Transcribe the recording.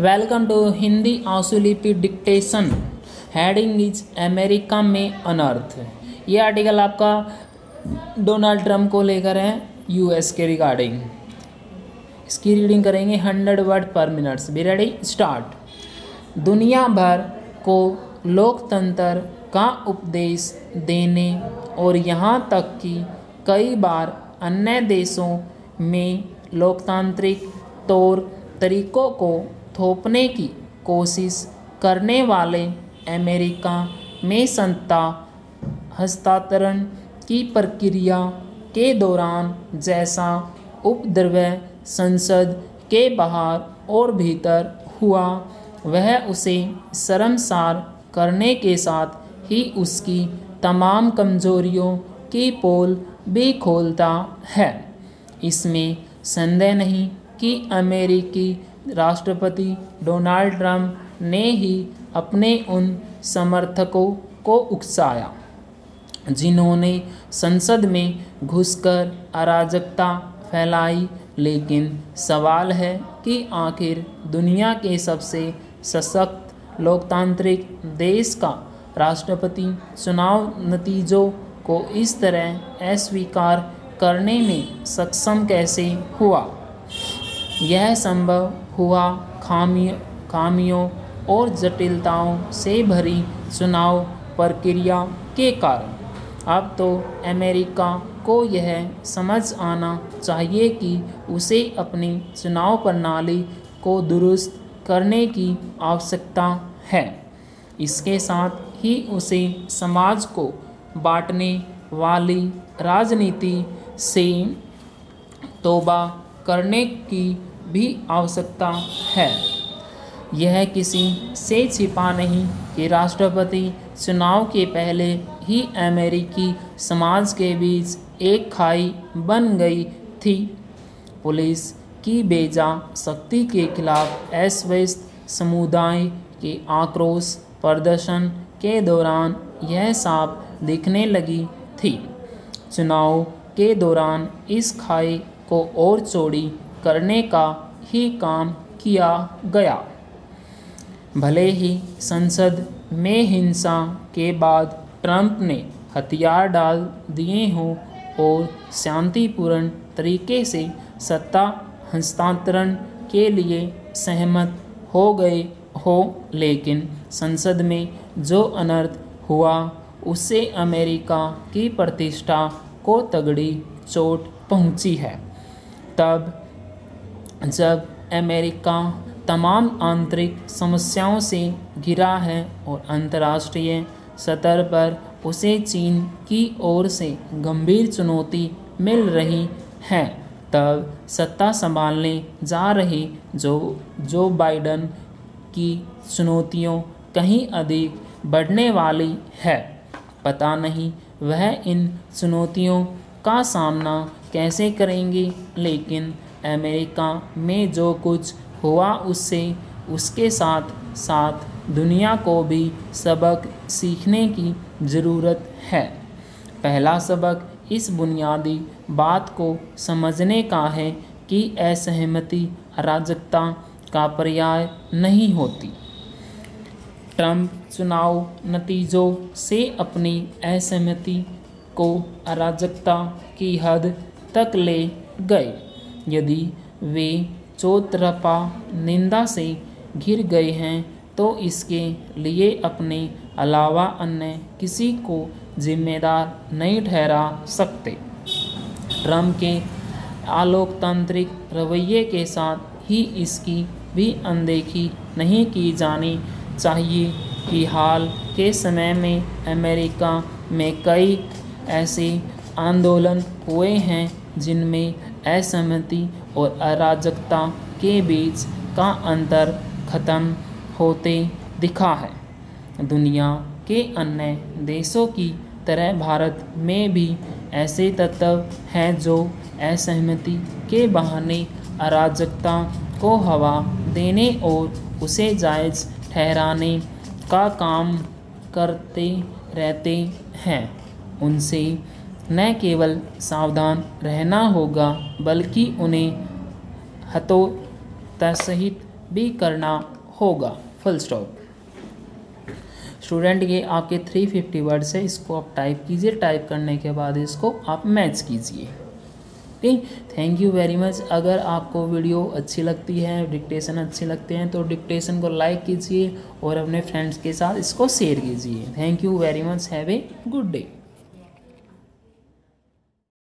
Welcome to Hindi आंसुलिपि dictation. Heading is America में अनर्थ। ये आर्टिकल आपका डोनाल्ड ट्रंप को लेकर है, यूएस के रिगार्डिंग। इसकी रीडिंग करेंगे 100 वर्ड पर मिनट्स। Be ready, start. दुनिया भर को लोकतंत्र का उपदेश देने और यहाँ तक कि कई बार अन्य देशों में लोकतांत्रिक तौर तरीकों को थोपने की कोशिश करने वाले अमेरिका में सत्ता हस्तांतरण की प्रक्रिया के दौरान जैसा उपद्रव संसद के बाहर और भीतर हुआ, वह उसे शर्मसार करने के साथ ही उसकी तमाम कमजोरियों की पोल भी खोलता है। इसमें संदेह नहीं कि अमेरिकी राष्ट्रपति डोनाल्ड ट्रंप ने ही अपने उन समर्थकों को उकसाया जिन्होंने संसद में घुसकर अराजकता फैलाई। लेकिन सवाल है कि आखिर दुनिया के सबसे सशक्त लोकतांत्रिक देश का राष्ट्रपति चुनाव नतीजों को इस तरह अस्वीकार करने में सक्षम कैसे हुआ। यह संभव हुआ खामियों और जटिलताओं से भरी चुनाव प्रक्रिया के कारण। अब तो अमेरिका को यह समझ आना चाहिए कि उसे अपनी चुनाव प्रणाली को दुरुस्त करने की आवश्यकता है। इसके साथ ही उसे समाज को बांटने वाली राजनीति से तौबा करने की भी आवश्यकता है। यह किसी से छिपा नहीं कि राष्ट्रपति चुनाव के पहले ही अमेरिकी समाज के बीच एक खाई बन गई थी। पुलिस की बेजा सख्ती के खिलाफ अस्वस्थ समुदाय के आक्रोश प्रदर्शन के दौरान यह साफ दिखने लगी थी। चुनाव के दौरान इस खाई को और चौड़ी करने का ही काम किया गया। भले ही संसद में हिंसा के बाद ट्रंप ने हथियार डाल दिए हों और शांतिपूर्ण तरीके से सत्ता हस्तांतरण के लिए सहमत हो गए हो, लेकिन संसद में जो अनर्थ हुआ उससे अमेरिका की प्रतिष्ठा को तगड़ी चोट पहुंची है। तब जब अमेरिका तमाम आंतरिक समस्याओं से घिरा है और अंतर्राष्ट्रीय सतह पर उसे चीन की ओर से गंभीर चुनौती मिल रही है, तब सत्ता संभालने जा रहे जो बाइडेन की चुनौतियों कहीं अधिक बढ़ने वाली है। पता नहीं वह इन चुनौतियों का सामना कैसे करेंगे, लेकिन अमेरिका में जो कुछ हुआ उससे उसके साथ साथ दुनिया को भी सबक सीखने की ज़रूरत है। पहला सबक इस बुनियादी बात को समझने का है कि असहमति अराजकता का पर्याय नहीं होती। ट्रंप चुनाव नतीजों से अपनी असहमति को अराजकता की हद तक ले गए। यदि वे चौतरफा निंदा से घिर गए हैं तो इसके लिए अपने अलावा अन्य किसी को जिम्मेदार नहीं ठहरा सकते। ट्रंप के अलोकतांत्रिक रवैये के साथ ही इसकी भी अनदेखी नहीं की जानी चाहिए कि हाल के समय में अमेरिका में कई ऐसे आंदोलन हुए हैं जिनमें असहमति और अराजकता के बीच का अंतर खत्म होते दिखा है। दुनिया के अन्य देशों की तरह भारत में भी ऐसे तत्व हैं जो असहमति के बहाने अराजकता को हवा देने और उसे जायज़ ठहराने का काम करते रहते हैं। उनसे न केवल सावधान रहना होगा बल्कि उन्हें हतोत्साहित भी करना होगा, फुल स्टॉप। स्टूडेंट ये आपके 350 वर्ड्स है, इसको आप टाइप कीजिए, टाइप करने के बाद इसको आप मैच कीजिए। ठीक, थैंक यू वेरी मच। अगर आपको वीडियो अच्छी लगती है, डिक्टेशन अच्छे लगते हैं तो डिक्टेशन को लाइक कीजिए और अपने फ्रेंड्स के साथ इसको शेयर कीजिए। Thank you very much, have a good day.